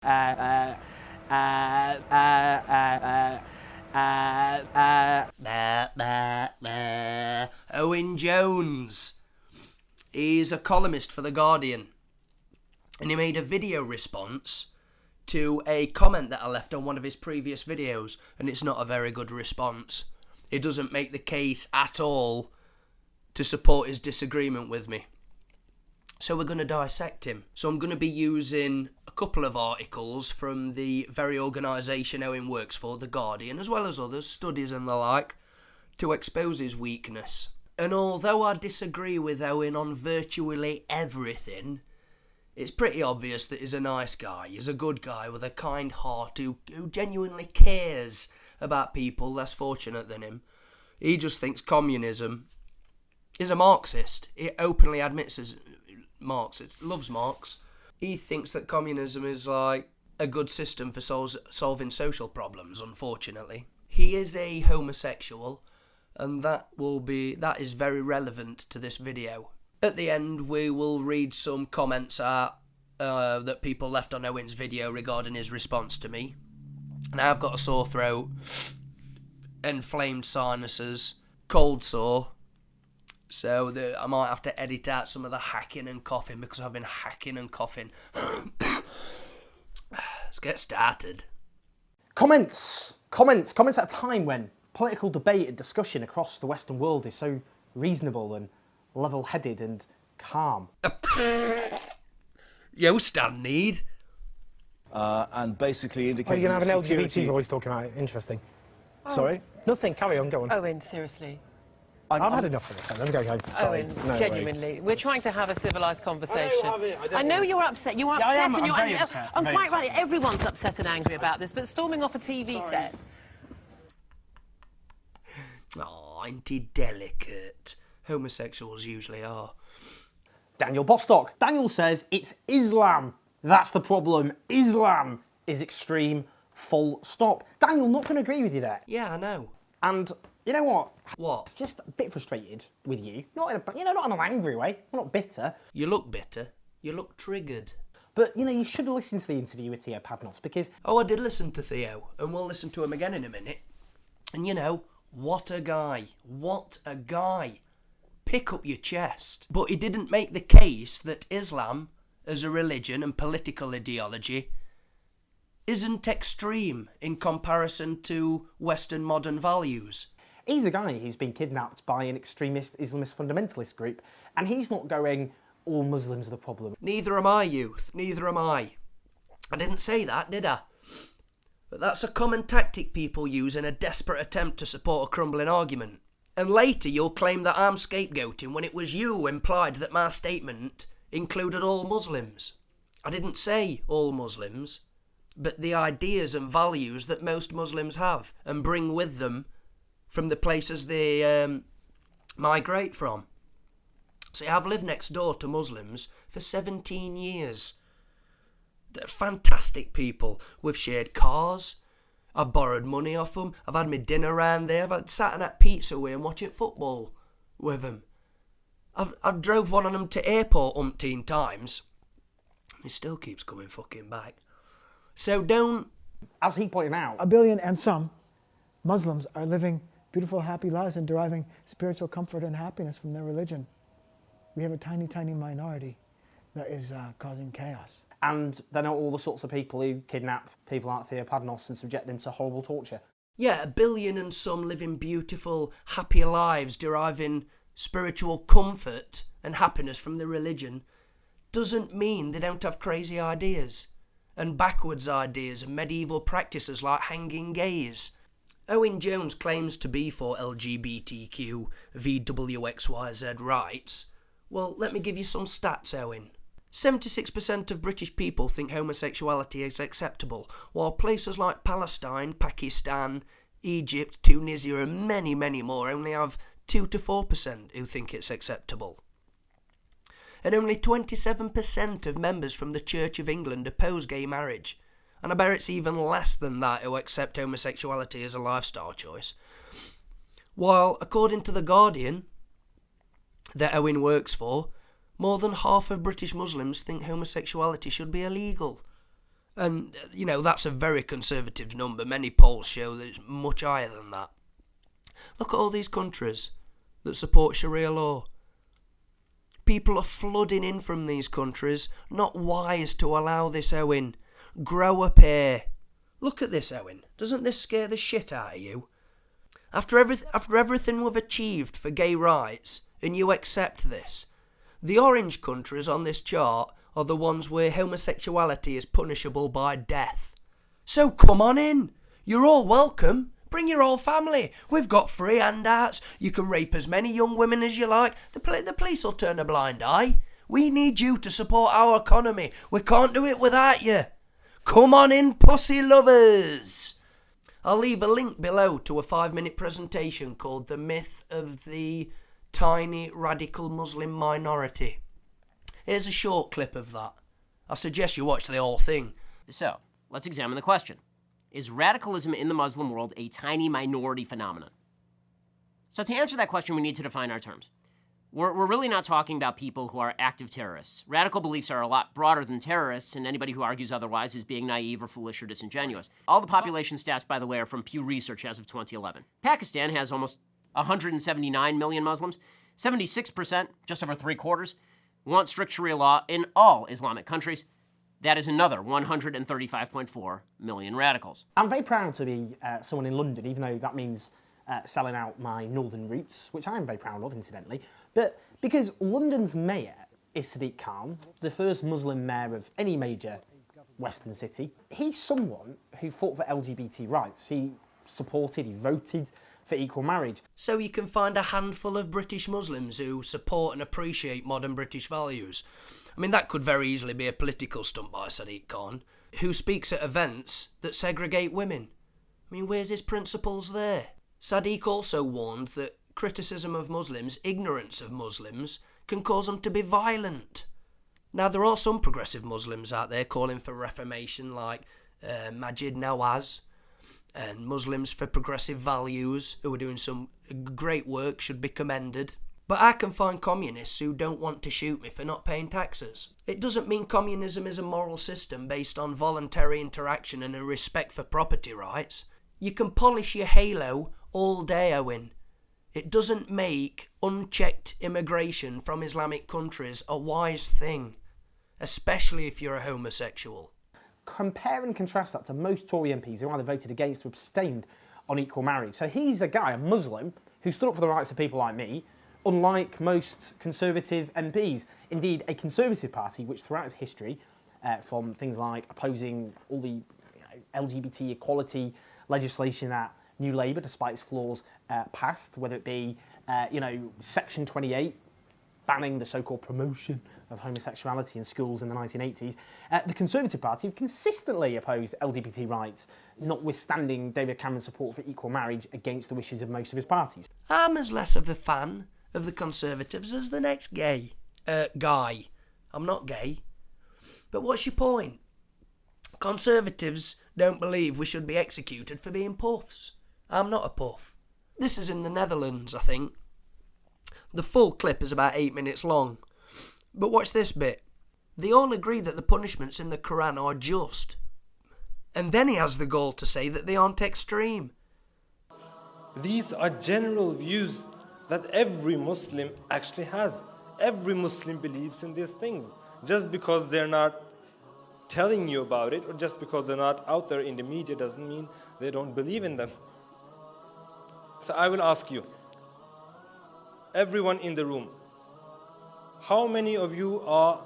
Owen Jones. He's a columnist for The Guardian. And he made a video response to a comment that I left on one of his previous videos. And it's not a very good response. It doesn't make the case at all to support his disagreement with me. So we're going to dissect him. So I'm going to be using a couple of articles from the very organisation Owen works for, The Guardian, as well as others, studies and the like, to expose his weakness. And although I disagree with Owen on virtually everything, it's pretty obvious that he's a nice guy. He's a good guy with a kind heart who genuinely cares about people less fortunate than him. He just thinks communism is a Marxist. He openly admits as Marxist, loves Marx. He thinks that communism is like a good system for solving social problems, unfortunately. He is a homosexual, and that is very relevant to this video. At the end, we will read some comments out that people left on Owen's video regarding his response to me. And I've got a sore throat, inflamed sinuses, cold sore. So I might have to edit out some of the hacking and coughing because I've been hacking and coughing. Let's get started. Comments at a time when political debate and discussion across the Western world is so reasonable and level-headed and calm. Yo, Stan Need. And basically indicating... Are you going to have an LGBT voice talking about it? Interesting. Sorry? Nothing, carry on, go on. Owen, seriously. I've had enough of this. I'm going home. Sorry. Owen, No genuinely. way. We're trying to have a civilised conversation. I know you're upset. You're upset, I am. and you're I'm very upset. I'm Very quite upset. right. Everyone's upset and angry about this, but storming off a TV set. Oh, ain't he delicate? Homosexuals usually are. Daniel Bostock. Daniel says it's Islam. That's the problem. Islam is extreme, full stop. Daniel, not going to agree with you there. Yeah, I know. And you know what? What? Just a bit frustrated with you. Not in not in an angry way. I'm not bitter. You look bitter. You look triggered. But, you should have listened to the interview with Theo Padnos because... Oh, I did listen to Theo, and we'll listen to him again in a minute. And what a guy. What a guy. Pick up your chest. But he didn't make the case that Islam, as a religion and political ideology, isn't extreme in comparison to Western modern values. He's a guy who's been kidnapped by an extremist Islamist fundamentalist group, and he's not going, all Muslims are the problem. Neither am I, youth. Neither am I. I didn't say that, did I? But that's a common tactic people use in a desperate attempt to support a crumbling argument. And later you'll claim that I'm scapegoating when it was you who implied that my statement included all Muslims. I didn't say all Muslims, but the ideas and values that most Muslims have and bring with them from the places they migrate from. See, I've lived next door to Muslims for 17 years. They're fantastic people. We've shared cars. I've borrowed money off them. I've had my dinner around there. I've sat and had pizza with them, watching football with them. I've drove one of them to airport umpteen times. He still keeps coming fucking back. So don't... As he pointed out... 1 billion and some Muslims are living beautiful, happy lives and deriving spiritual comfort and happiness from their religion. We have a tiny, tiny minority that is causing chaos. And they're not all the sorts of people who kidnap people like Theo Padnos and subject them to horrible torture. Yeah, 1 billion and some living beautiful, happy lives, deriving spiritual comfort and happiness from their religion, doesn't mean they don't have crazy ideas and backwards ideas and medieval practices like hanging gays. Owen Jones claims to be for LGBTQ, VWXYZ rights. Well, let me give you some stats, Owen. 76% of British people think homosexuality is acceptable, while places like Palestine, Pakistan, Egypt, Tunisia and many, many more only have 2 to 4% who think it's acceptable. And only 27% of members from the Church of England oppose gay marriage. And I bet it's even less than that who accept homosexuality as a lifestyle choice. While, according to The Guardian, that Owen works for, more than half of British Muslims think homosexuality should be illegal. And, you know, that's a very conservative number. Many polls show that it's much higher than that. Look at all these countries that support Sharia law. People are flooding in from these countries. Not wise to allow this, Owen. Grow up here. Look at this, Owen. Doesn't this scare the shit out of you? After everything we've achieved for gay rights, and you accept this, the orange countries on this chart are the ones where homosexuality is punishable by death. So come on in. You're all welcome. Bring your whole family. We've got free handouts. You can rape as many young women as you like. The police will turn a blind eye. We need you to support our economy. We can't do it without you. Come on in, pussy lovers. I'll leave a link below to a 5-minute presentation called The Myth of the Tiny Radical Muslim Minority. Here's a short clip of that. I suggest you watch the whole thing. So, let's examine the question. Is radicalism in the Muslim world a tiny minority phenomenon? So to answer that question, we need to define our terms. We're really not talking about people who are active terrorists. Radical beliefs are a lot broader than terrorists, and anybody who argues otherwise is being naive or foolish or disingenuous. All the population stats, by the way, are from Pew Research as of 2011. Pakistan has almost 179 million Muslims. 76%, just over 3/4, want strict Sharia law in all Islamic countries. That is another 135.4 million radicals. I'm very proud to be someone in London, even though that means selling out my northern roots, which I am very proud of, incidentally. But because London's mayor is Sadiq Khan, the first Muslim mayor of any major Western city, he's someone who fought for LGBT rights. He voted for equal marriage. So you can find a handful of British Muslims who support and appreciate modern British values. I mean, that could very easily be a political stunt by Sadiq Khan, who speaks at events that segregate women. I mean, where's his principles there? Sadiq also warned that criticism of Muslims, ignorance of Muslims, can cause them to be violent. Now, there are some progressive Muslims out there calling for reformation, like Majid Nawaz, and Muslims for Progressive Values, who are doing some great work, should be commended. But I can find communists who don't want to shoot me for not paying taxes. It doesn't mean communism is a moral system based on voluntary interaction and a respect for property rights. You can polish your halo all day, Owen. It doesn't make unchecked immigration from Islamic countries a wise thing, especially if you're a homosexual. Compare and contrast that to most Tory MPs who either voted against or abstained on equal marriage. So he's a guy, a Muslim, who stood up for the rights of people like me, unlike most Conservative MPs. Indeed, a Conservative Party which throughout its history, from things like opposing all the LGBT equality legislation that New Labour, despite its flaws, passed, whether it be, Section 28, banning the so-called promotion of homosexuality in schools in the 1980s, the Conservative Party have consistently opposed LGBT rights, notwithstanding David Cameron's support for equal marriage against the wishes of most of his parties. I'm as less of a fan of the Conservatives as the next guy. I'm not gay. But what's your point? Conservatives don't believe we should be executed for being puffs. I'm not a puff. This is in the Netherlands, I think. The full clip is about 8 minutes long. But watch this bit. They all agree that the punishments in the Quran are just. And then he has the gall to say that they aren't extreme. These are general views that every Muslim actually has. Every Muslim believes in these things. Just because they're not telling you about it, or just because they're not out there in the media, doesn't mean they don't believe in them. So I will ask you, everyone in the room, how many of you are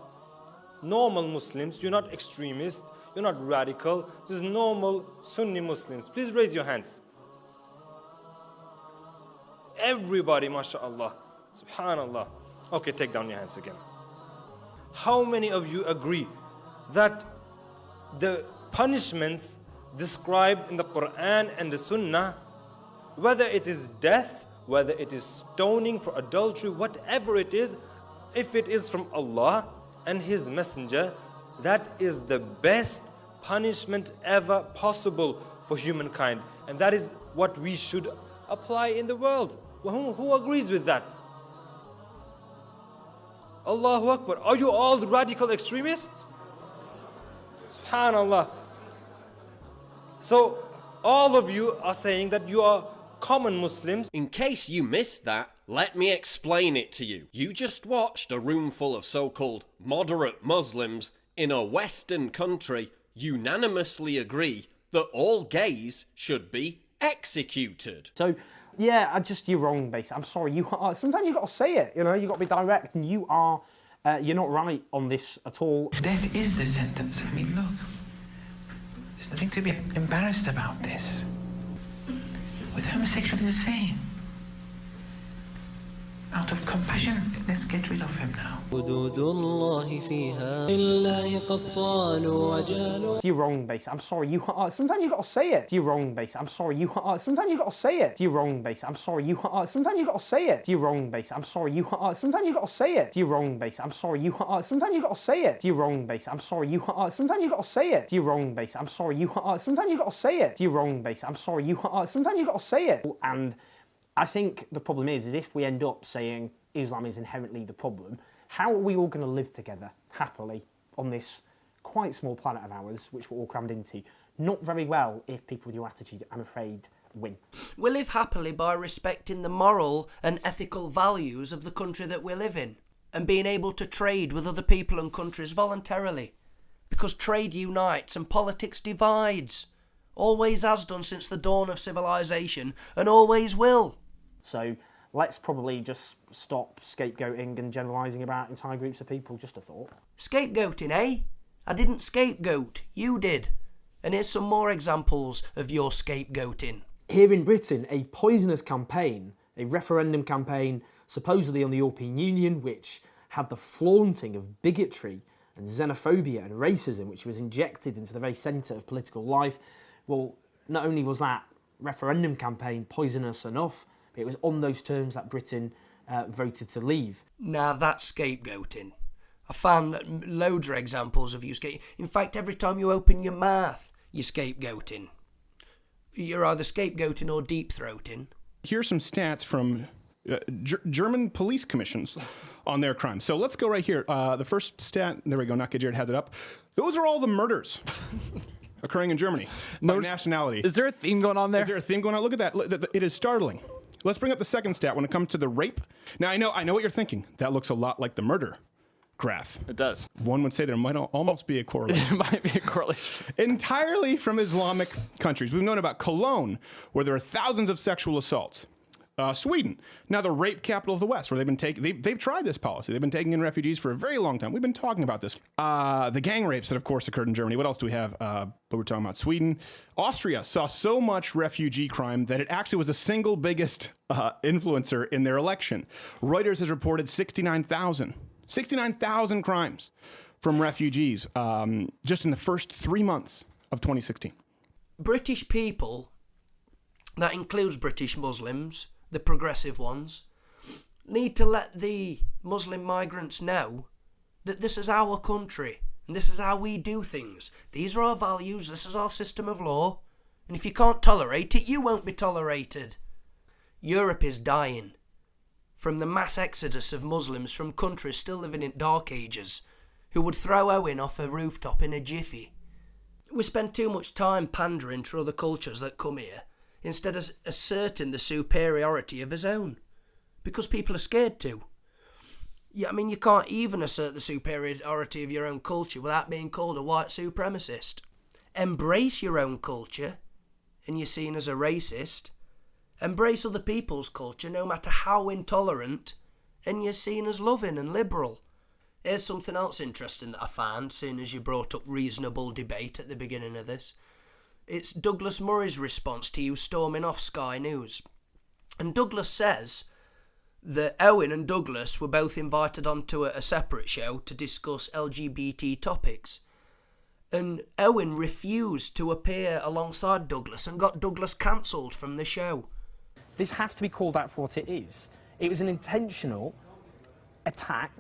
normal Muslims? You're not extremists, you're not radical, just normal Sunni Muslims. Please raise your hands. Everybody, mashallah, subhanallah. Okay, take down your hands again. How many of you agree that the punishments described in the Quran and the Sunnah, whether it is death, whether it is stoning for adultery, whatever it is, if it is from Allah and His Messenger, that is the best punishment ever possible for humankind. And that is what we should apply in the world. Who agrees with that? Allahu Akbar. Are you all radical extremists? Subhanallah. So all of you are saying that you are common Muslims. In case you missed that, let me explain it to you. You just watched a room full of so-called moderate Muslims in a Western country unanimously agree that all gays should be executed. So, yeah, you're wrong, basically. I'm sorry. Sometimes you've got to say it, you know, you've got to be direct, and you're not right on this at all. Death is the sentence. I mean, look, there's nothing to be embarrassed about this. With homosexuality the same. Out of compassion, let's get rid of him now. You're wrong, basically. I'm sorry. Sometimes you've got to say it. You're wrong, basically. I'm sorry. Sometimes you've got to say it. You're wrong, basically. I'm sorry. Sometimes you've got to say it. You're wrong, basically. I'm sorry. Sometimes you've got to say it. You're wrong, basically. I'm sorry. Sometimes you've got to say it. You're wrong, basically. I'm sorry. Sometimes you've got to say it. You're wrong, basically. I'm sorry. Sometimes you've got to say it. You're wrong, basically. I'm sorry. Sometimes you've got to say it. And I think the problem is if we end up saying Islam is inherently the problem, how are we all going to live together happily on this quite small planet of ours, which we're all crammed into? Not very well if people with your attitude, I'm afraid, win. We live happily by respecting the moral and ethical values of the country that we live in and being able to trade with other people and countries voluntarily. Because trade unites and politics divides. Always has done since the dawn of civilization and always will. So let's probably just stop scapegoating and generalising about entire groups of people, just a thought. Scapegoating, eh? I didn't scapegoat, you did. And here's some more examples of your scapegoating. Here in Britain, a poisonous campaign, a referendum campaign, supposedly on the European Union, which had the flaunting of bigotry and xenophobia and racism, which was injected into the very centre of political life. Well, not only was that referendum campaign poisonous enough, but it was on those terms that Britain voted to leave. Now that's scapegoating. I found loads of examples of you scapegoating. In fact, every time you open your mouth, you're scapegoating. You're either scapegoating or deep-throating. Here's some stats from German police commissions on their crimes. So let's go right here. The first stat, there we go, Naka Jared has it up. Those are all the murders occurring in Germany by nationality. Is there a theme going on there? Is there a theme going on? Look at that. It is startling. Let's bring up the second stat when it comes to the rape. Now, I know what you're thinking. That looks a lot like the murder graph. It does. One would say there might almost be a correlation. It might be a correlation. Entirely from Islamic countries. We've known about Cologne, where there are thousands of sexual assaults. Sweden, now the rape capital of the West, where they've tried this policy. They've been taking in refugees for a very long time. We've been talking about this. The gang rapes that, of course, occurred in Germany. What else do we have? But we're talking about Sweden. Austria saw so much refugee crime that it actually was the single biggest influencer in their election. Reuters has reported 69,000 crimes from refugees just in the first 3 months of 2016. British people, that includes British Muslims, the progressive ones, need to let the Muslim migrants know that this is our country and this is how we do things. These are our values, this is our system of law, and if you can't tolerate it, you won't be tolerated. Europe is dying from the mass exodus of Muslims from countries still living in dark ages who would throw Owen off a rooftop in a jiffy. We spend too much time pandering to other cultures that come here instead of asserting the superiority of his own, because people are scared to. Yeah, I mean, you can't even assert the superiority of your own culture without being called a white supremacist. Embrace your own culture, and you're seen as a racist. Embrace other people's culture, no matter how intolerant, and you're seen as loving and liberal. Here's something else interesting that I found, seeing as you brought up reasonable debate at the beginning of this. It's Douglas Murray's response to you storming off Sky News. And Douglas says that Owen and Douglas were both invited onto a separate show to discuss LGBT topics. And Owen refused to appear alongside Douglas and got Douglas cancelled from the show. This has to be called out for what it is. It was an intentional attack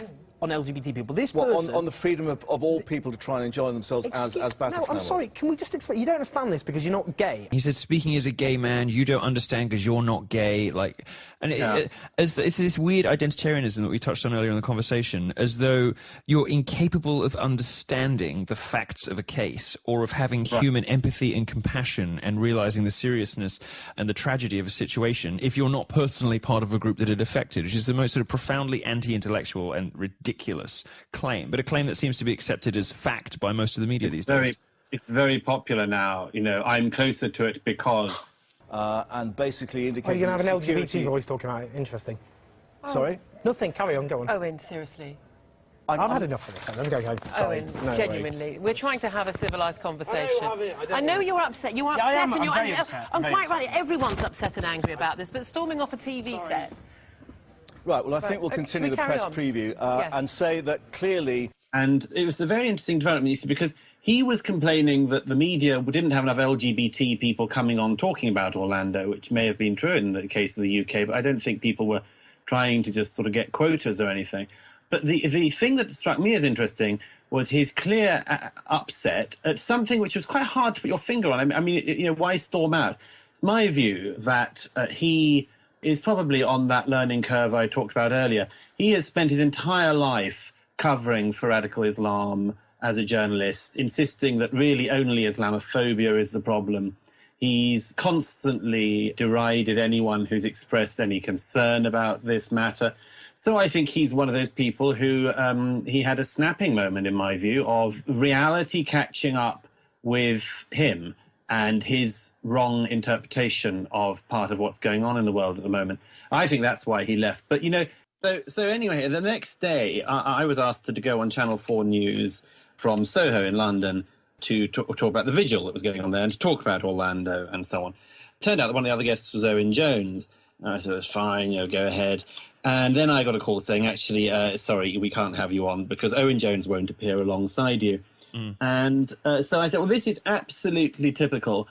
on LGBT people. This Well, person... on the freedom of all people to try and enjoy themselves as Bataclan. No, I'm sorry, can we just explain? You don't understand this because you're not gay. He said, speaking as a gay man, you don't understand because you're not gay. Like, and it's this weird identitarianism that we touched on earlier in the conversation, as though you're incapable of understanding the facts of a case or of having human empathy and compassion and realizing the seriousness and the tragedy of a situation if you're not personally part of a group that it affected, which is the most sort of profoundly anti-intellectual and ridiculous claim, but a claim that seems to be accepted as fact by most of the media these days. It's very popular now. You know, I'm closer to it because... and basically indicating... You're going to have an LGBT voice talking about it. Interesting. Sorry? Nothing. Carry on. Go on. Owen, seriously. I've had enough of this. I'm going home. Sorry. Owen, No genuinely. We're trying to have a civilised conversation. I know you're upset. You're upset. I am. And I'm very upset. I'm very quite upset. right. Everyone's upset and angry about this, but storming off a TV set... Right, well, I think we'll continue the press preview and say that clearly... And it was a very interesting development, you see, because he was complaining that the media didn't have enough LGBT people coming on talking about Orlando, which may have been true in the case of the UK, but I don't think people were trying to just sort of get quotas or anything. But the thing that struck me as interesting was his clear upset at something which was quite hard to put your finger on. I mean, you know, why storm out? It's my view that he is probably on that learning curve I talked about earlier. He has spent his entire life covering for radical Islam as a journalist, insisting that really only Islamophobia is the problem. He's constantly derided anyone who's expressed any concern about this matter. So I think he's one of those people who he had a snapping moment, in my view, of reality catching up with him and his wrong interpretation of part of what's going on in the world at the moment. I think that's why he left. But, you know, so anyway, the next day I was asked to go on Channel 4 News from Soho in London to talk about the vigil that was going on there and to talk about Orlando and so on. It turned out that one of the other guests was Owen Jones. I said, it's fine, you know, go ahead. And then I got a call saying, actually, sorry, we can't have you on because Owen Jones won't appear alongside you. And so I said, well, this is absolutely typical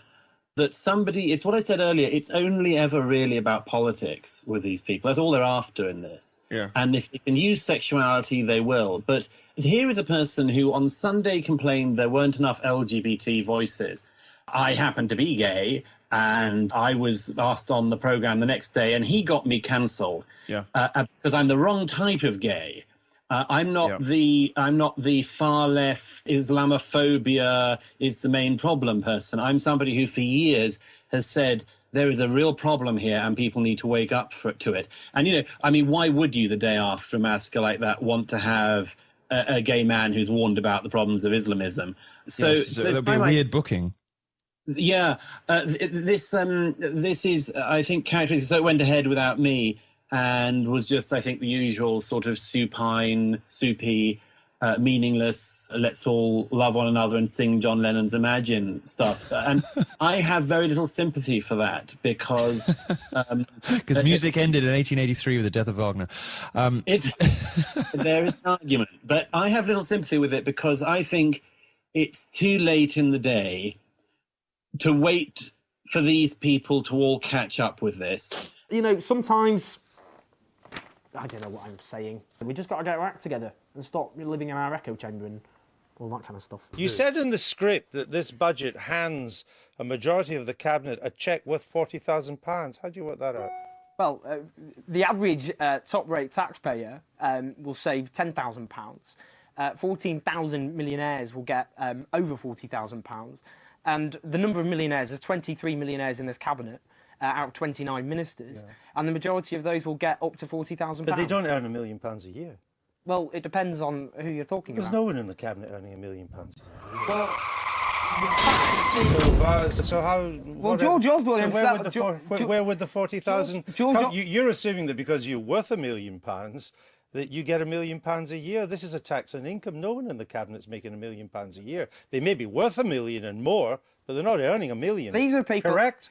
that somebody, it's what I said earlier, it's only ever really about politics with these people. That's all they're after in this. Yeah. And if they can use sexuality, they will. But here is a person who on Sunday complained there weren't enough LGBT voices. I happen to be gay, and I was asked on the programme the next day, and he got me cancelled because I'm the wrong type of gay. I'm not the far left Islamophobia is the main problem person. I'm somebody who for years has said there is a real problem here and people need to wake up to it. And, you know, I mean, why would you the day after a massacre like that want to have a gay man who's warned about the problems of Islamism? So there'll be a weird booking. Yeah, this is, I think, characteristic. So it went ahead without me and was just, I think, the usual sort of supine, soupy, meaningless, let's all love one another and sing John Lennon's Imagine stuff. And I have very little sympathy for that because... Because music ended in 1883 with the death of Wagner. There is an argument, but I have little sympathy with it because I think it's too late in the day to wait for these people to all catch up with this. You know, sometimes... I don't know what I'm saying. We just got to get our act together and stop living in our echo chamber and all that kind of stuff. You said in the script that this budget hands a majority of the cabinet a cheque worth £40,000. How do you work that out? Well, the average top-rate taxpayer will save £10,000. 14,000 millionaires will get over £40,000. And the number of millionaires, there's 23 millionaires in this cabinet. Out of 29 ministers, and the majority of those will get up to £40,000. But they don't earn £1 million a year. Well, it depends on who you're talking about. There's no one in the cabinet earning £1 million a year. Well, so how? Well, George Osborne himself. Where would the 40,000? You're assuming that because you're worth £1 million, that you get £1 million a year. This is a tax on income. No one in the cabinet's making £1 million a year. They may be worth $1 million and more, but they're not earning $1 million. These are people. Correct.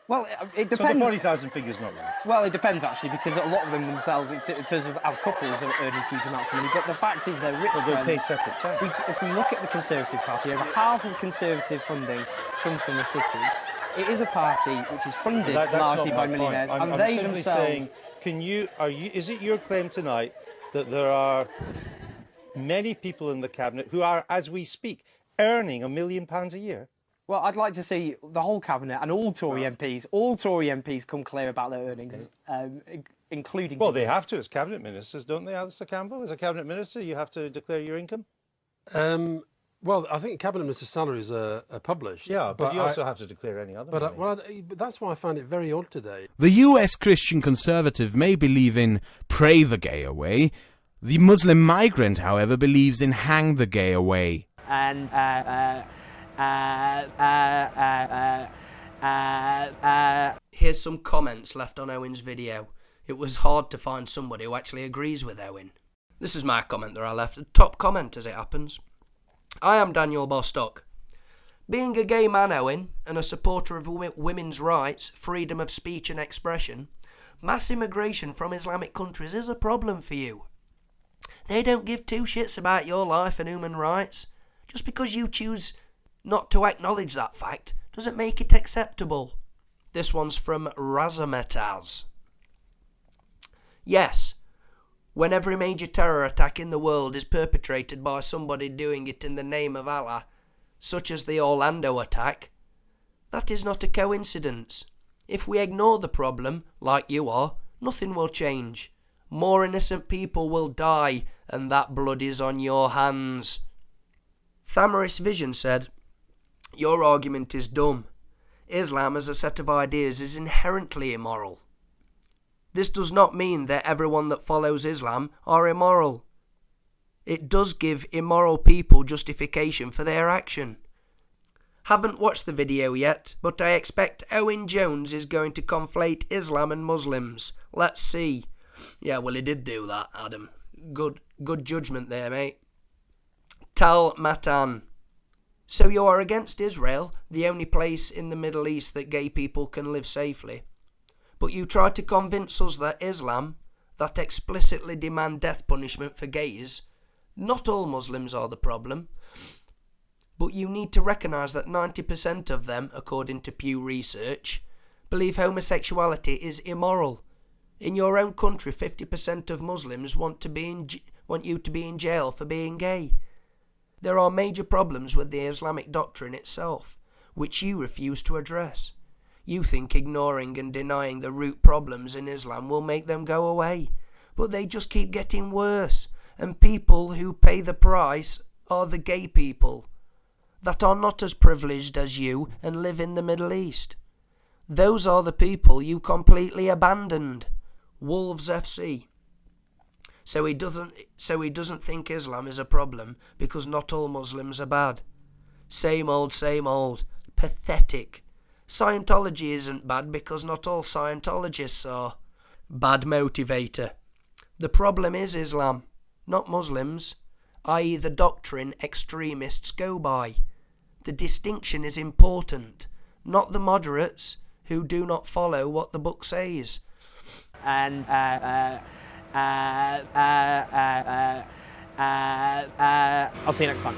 Well, it depends. So the 40,000 figure's not right. Well, it depends actually, because a lot of them themselves, in terms of as couples, are earning huge amounts of money. But the fact is, they're rich. Well, they pay separate tax. If we look at the Conservative Party, over half of Conservative funding comes from the city. It is a party which is funded largely by millionaires, and they simply themselves. Saying, is it your claim tonight that there are many people in the cabinet who are, as we speak, earning £1 million a year? Well, I'd like to see the whole cabinet and all Tory MPs come clear about their earnings, including... Well, they have to as cabinet ministers, don't they, Alistair Campbell? As a cabinet minister, you have to declare your income? Well, I think cabinet ministers' salaries are published. Yeah, but you also have to declare any other money. But that's why I find it very odd today. The US Christian conservative may believe in pray the gay away. The Muslim migrant, however, believes in hang the gay away. And here's some comments left on Owen's video. It was hard to find somebody who actually agrees with Owen. This is my comment that I left. The top comment, as it happens. I am Daniel Bostock. Being a gay man, Owen, and a supporter of women's rights, freedom of speech and expression, mass immigration from Islamic countries is a problem for you. They don't give two shits about your life and human rights. Just because you choose not to acknowledge that fact doesn't make it acceptable. This one's from Razametaz. Yes, when every major terror attack in the world is perpetrated by somebody doing it in the name of Allah, such as the Orlando attack, that is not a coincidence. If we ignore the problem, like you are, nothing will change. More innocent people will die, and that blood is on your hands. Thamaris Vision said, your argument is dumb. Islam as a set of ideas is inherently immoral. This does not mean that everyone that follows Islam are immoral. It does give immoral people justification for their action. Haven't watched the video yet, but I expect Owen Jones is going to conflate Islam and Muslims. Let's see. Yeah, well, he did do that, Adam. Good judgment there, mate. Tal Matan. So you are against Israel, the only place in the Middle East that gay people can live safely. But you try to convince us that Islam, that explicitly demand death punishment for gays, not all Muslims are the problem. But you need to recognise that 90% of them, according to Pew Research, believe homosexuality is immoral. In your own country, 50% of Muslims want you to be in jail for being gay. There are major problems with the Islamic doctrine itself, which you refuse to address. You think ignoring and denying the root problems in Islam will make them go away, but they just keep getting worse, and people who pay the price are the gay people that are not as privileged as you and live in the Middle East. Those are the people you completely abandoned. Wolves FC. So he doesn't think Islam is a problem because not all Muslims are bad. Same old, same old. Pathetic. Scientology isn't bad because not all Scientologists are. Bad motivator. The problem is Islam, not Muslims, i.e. the doctrine extremists go by. The distinction is important, not the moderates who do not follow what the book says. And I'll see you next time.